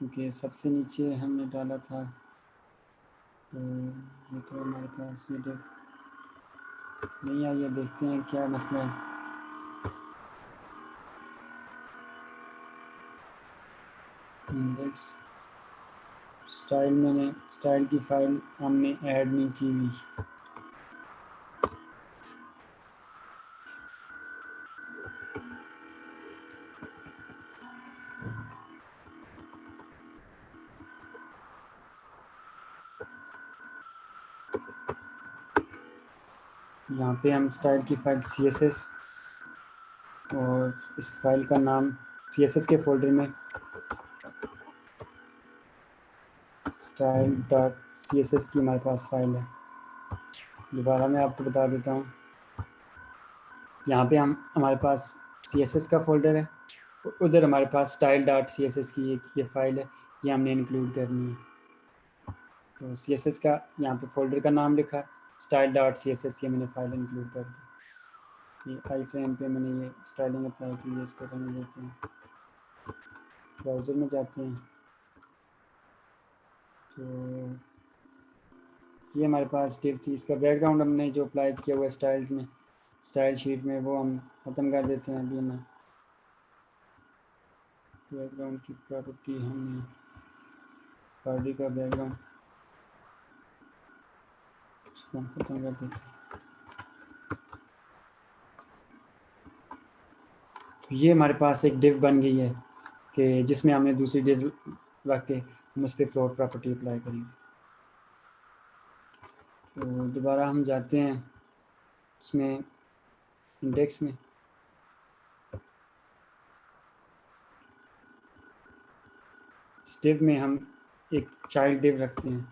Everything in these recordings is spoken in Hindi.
क्योंकि सबसे नीचे हमने डाला था, तो ये तो हमारे पास ये डिव नहीं आई है। देखते हैं क्या मसला है। इंडेक्स स्टाइल, मैंने स्टाइल की फ़ाइल हमने ऐड नहीं की हुई। यहाँ पे हम स्टाइल की फ़ाइल CSS, और इस फाइल का नाम CSS के फोल्डर में style.css की हमारे पास फाइल है। दोबारा मैं आपको बता देता हूँ। यहाँ पे हमारे पास CSS का फोल्डर है, उधर हमारे पास style.css की ये फाइल है, ये हमने इंक्लूड करनी है। तो CSS का यहाँ पे फोल्डर का नाम लिखा, style.css, ये मैंने फाइल इंक्लूड कर दी। ये आई फ्रेम पे मैंने ये स्टाइलिंग अप्लाई की है, इसको करने देते हैं। ब्राउज़र में जाते हैं, तो ये हमारे पास डिव थी। इसका बैकग्राउंड हमने जो अप्लाई किया हुआ है स्टाइल्स में, स्टाइल शीट में, वो हम ख़त्म कर देते हैं। अभी हमें बैकग्राउंड की प्रॉपर्टी, हमने बॉडी का बैकग्राउंड उसको हम ख़त्म कर देते हैं। तो ये हमारे पास एक डिव बन गई है कि जिसमें हमने दूसरी डिव रख के हम उस पर फ्लोट प्रॉपर्टी अप्लाई करेंगे। तो दोबारा हम जाते हैं उसमें, इंडेक्स में। इस डिव में हम एक चाइल्ड डिव रखते हैं।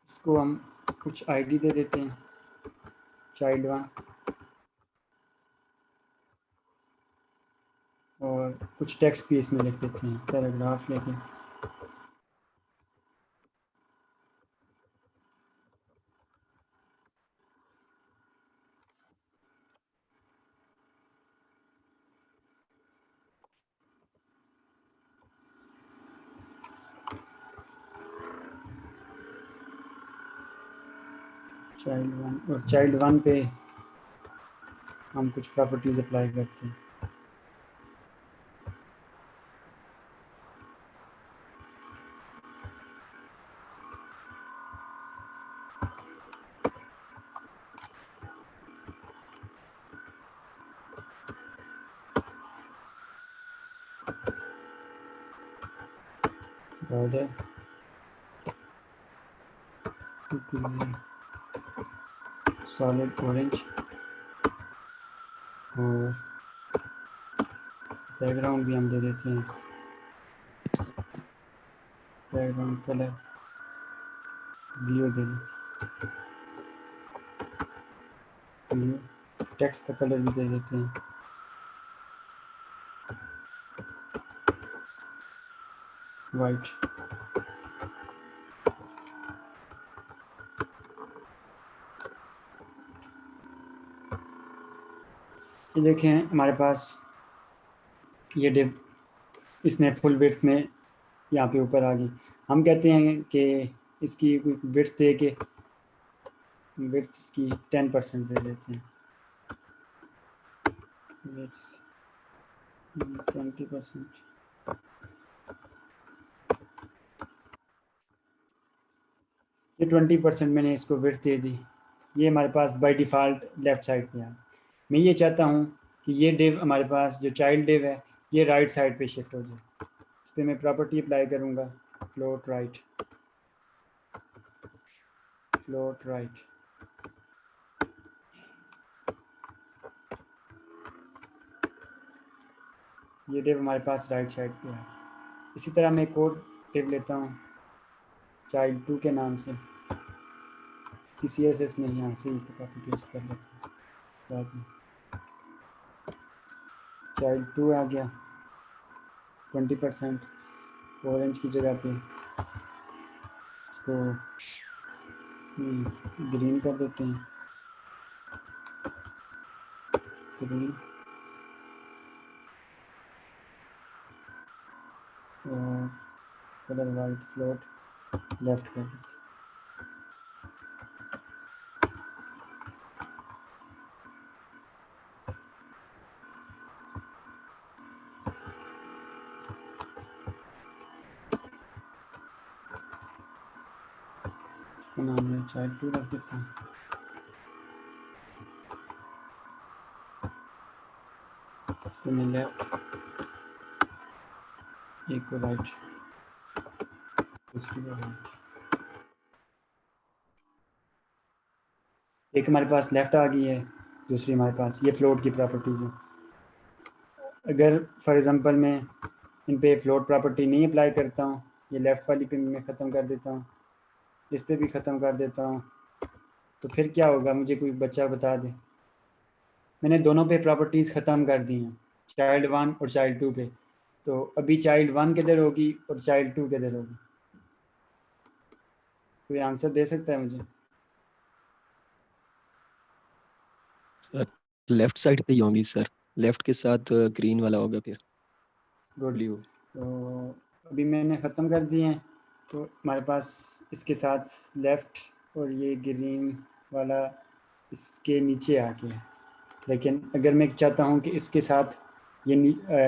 इसको हम कुछ आईडी दे देते हैं, child1, और कुछ टेक्स्ट भी इसमें लिख देते हैं, पैराग्राफ लेके। child1, और child1 पे हम कुछ प्रॉपर्टीज़ अप्लाई करते हैं। बॉर्डर सॉलिड ऑरेंज, और बैकग्राउंड भी हम दे देते हैं, बैकग्राउंड कलर ब्लू दे देते हैं, ब्लू। टेक्स्ट का कलर भी दे देते हैं, वाइट। ये देखें हमारे पास ये डिव, इसने फुल विड्थ में यहाँ पे ऊपर आ गई। हम कहते हैं कि इसकी विड्थ दे के, विड्थ इसकी 10% दे देते हैं, विड्थ 20%। ये 20% मैंने इसको विड्थ दे दी। ये हमारे पास बाय डिफ़ॉल्ट लेफ़्ट साइड पे है। मैं ये चाहता हूँ कि ये डिव हमारे पास जो चाइल्ड डिव है, ये राइट साइड पे शिफ्ट हो जाए। इस पर मैं प्रॉपर्टी अप्लाई करूँगा, फ्लोट राइट, फ्लोट राइट। ये डिव हमारे पास राइट साइड पे है। इसी तरह मैं एक और डिव लेता हूँ child2 के नाम से, CSS में यहाँ से ही कॉपी पेस्ट कर लेते हैं बाद में। child2 आ गया, 20% ऑरेंज की जगह पे इसको ग्रीन कर देते हैं। ग्रीन और कलर वाइट फ्लोट लेफ्ट कर देते। इसका नाम मैं चाइल्ड 2 रख देता हूँ। इसको मैं लेफ्ट, एक को राइट, दूसरी को राइट। एक हमारे पास लेफ्ट आ गई है, दूसरी हमारे पास ये फ्लोट की प्रॉपर्टीज़ हैं। अगर फॉर एग्ज़ाम्पल मैं इन पे फ्लोट प्रॉपर्टी नहीं अप्लाई करता हूँ, ये लेफ़्ट वाली पे मैं ख़त्म कर देता हूँ, इस पे भी ख़त्म कर देता हूँ, तो फिर क्या होगा? मुझे कोई बच्चा बता दे। मैंने दोनों पे प्रॉपर्टीज़ ख़त्म कर दी हैं, चाइल्ड 1 और चाइल्ड 2 पे। तो अभी चाइल्ड 1 किधर होगी और चाइल्ड 2 किधर होगी? कोई आंसर दे सकता है मुझे? सर लेफ्ट साइड पे ही होंगी सर, लेफ्ट के साथ ग्रीन वाला होगा फिर गुड। ब्लू। तो अभी मैंने ख़त्म कर दिए हैं, तो हमारे पास इसके साथ लेफ़्ट और ये ग्रीन वाला इसके नीचे आ गया। लेकिन अगर मैं चाहता हूँ कि इसके साथ ये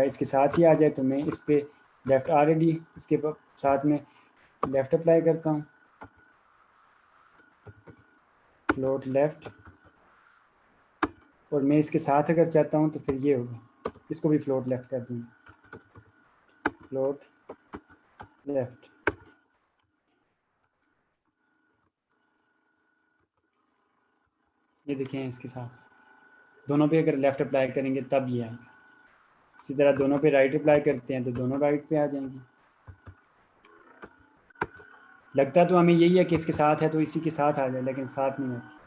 इसके साथ ही आ जाए, तो मैं इस पे लेफ़्ट ऑलरेडी इसके साथ में लेफ़्ट अप्लाई करता हूँ, फ्लोट लेफ़्ट, और मैं इसके साथ अगर चाहता हूँ तो फिर ये होगा, इसको भी फ्लोट लेफ़्ट कर दूँगा, फ्लोट लेफ़्ट। ये देखें, इसके साथ दोनों पे अगर लेफ़्ट अप्लाई करेंगे तब ये आएगा। इसी तरह दोनों पे राइट अप्लाई करते हैं तो दोनों राइट पे आ जाएंगी। लगता तो हमें यही है कि इसके साथ है तो इसी के साथ आ जाए, लेकिन साथ नहीं आती।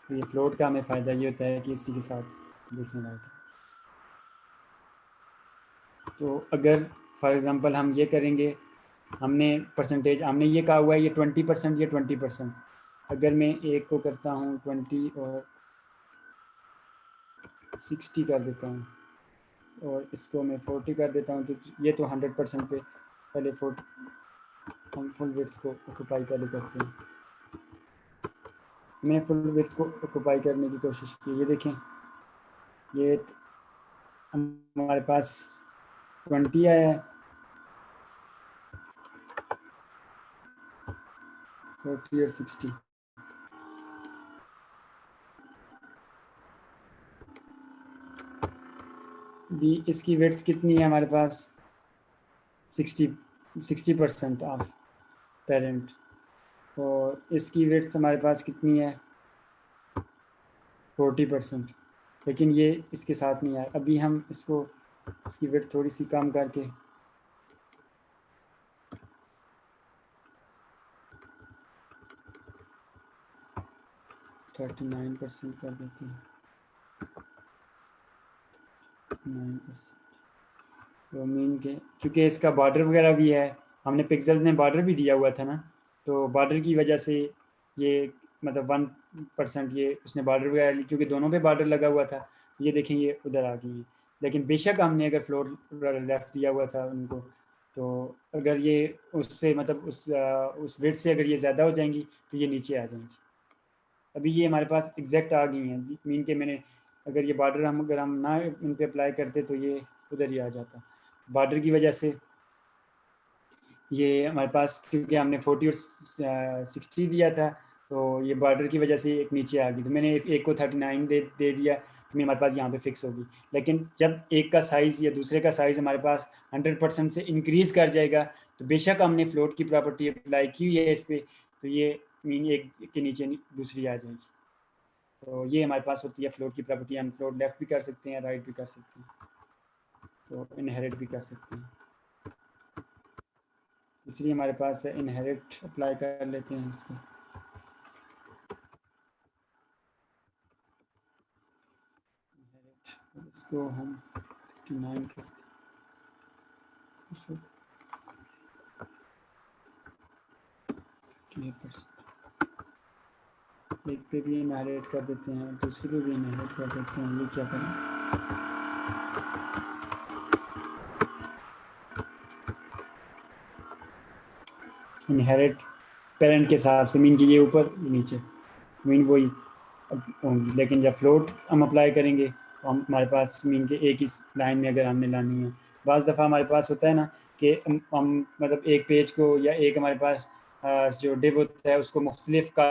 तो ये फ्लोट का हमें फ़ायदा ये होता है कि इसी के साथ देखें राइट। तो अगर फॉर एग्ज़ाम्पल हम ये करेंगे, हमने परसेंटेज, हमने ये कहा हुआ है ये 20%, ये 20%। अगर मैं एक को करता हूँ 20 और 60 कर देता हूँ, और इसको मैं 40 कर देता हूँ, तो ये तो 100% पे पहले हम फुल विड्थ को ऑक्यूपाई पहले करते हैं। मैंने फुल विड्थ को ऑक्यूपाई करने की कोशिश की। ये देखें, ये हमारे पास 20 आया है, 40 और 60। भी इसकी वेट्स कितनी है हमारे पास? 60% ऑफ पेरेंट। और इसकी वेट्स हमारे पास कितनी है? 40%। लेकिन ये इसके साथ नहीं आया। अभी हम इसको, इसकी वेट थोड़ी सी कम करके 39% कर देते हैं। 9%। तो मीन के, क्योंकि इसका बॉर्डर वगैरह भी है, हमने पिक्सेल्स में बॉर्डर भी दिया हुआ था ना, तो बॉर्डर की वजह से ये मतलब 1% ये उसने बॉर्डर वगैरह, क्योंकि दोनों पे बॉर्डर लगा हुआ था, ये देखें ये उधर आ गई है। लेकिन बेशक हमने अगर फ्लोर लेफ्ट दिया हुआ था उनको, तो अगर ये उससे मतलब उस वेट से अगर ये ज़्यादा हो जाएंगी तो ये नीचे आ जाएंगी। अभी ये हमारे पास एग्जैक्ट आ गई हैं, मीन के मैंने अगर ये बॉर्डर अगर हम ना इन पर अप्लाई करते तो ये उधर ही आ जाता। बॉर्डर की वजह से ये हमारे पास, क्योंकि हमने 40 और 60 दिया था, तो ये बॉर्डर की वजह से एक नीचे आ गई, तो मैंने इस एक को 39 दे दिया, तो हमारे पास यहाँ पे फिक्स होगी। लेकिन जब एक का साइज़ या दूसरे का साइज़ हमारे पास 100% से इंक्रीज़ कर जाएगा, तो बेशक हमने फ्लोट की प्रॉपर्टी अप्लाई की हुई है इस पर, तो ये मीन एक के नीचे दूसरी आ जाएगी। तो ये हमारे पास होती है फ्लोट की प्रॉपर्टी। हम फ्लोट लेफ़्ट भी कर सकते हैं, राइट भी कर सकते हैं, तो इनहेरिट भी कर सकते हैं। इसलिए हमारे पास इनहेरिट अप्लाई कर लेते हैं इसको। इसको हम 59 करते हैं, 58%। एक पे भी इनहेरिट कर देते हैं, दूसरे पे भी इनहेरिट कर देते हैं। ये क्या करें? इनहेरिट पेरेंट के हिसाब से मीन की ये ऊपर ये नीचे, मीन वही होंगी। लेकिन जब फ्लोट हम अप्लाई करेंगे तो हमारे पास मीन के एक ही लाइन में अगर हमने लानी है, बाज़ दफ़ा हमारे पास होता है ना कि हम मतलब एक पेज को या एक हमारे पास जो डिव होता है उसको मुख्तलिफ का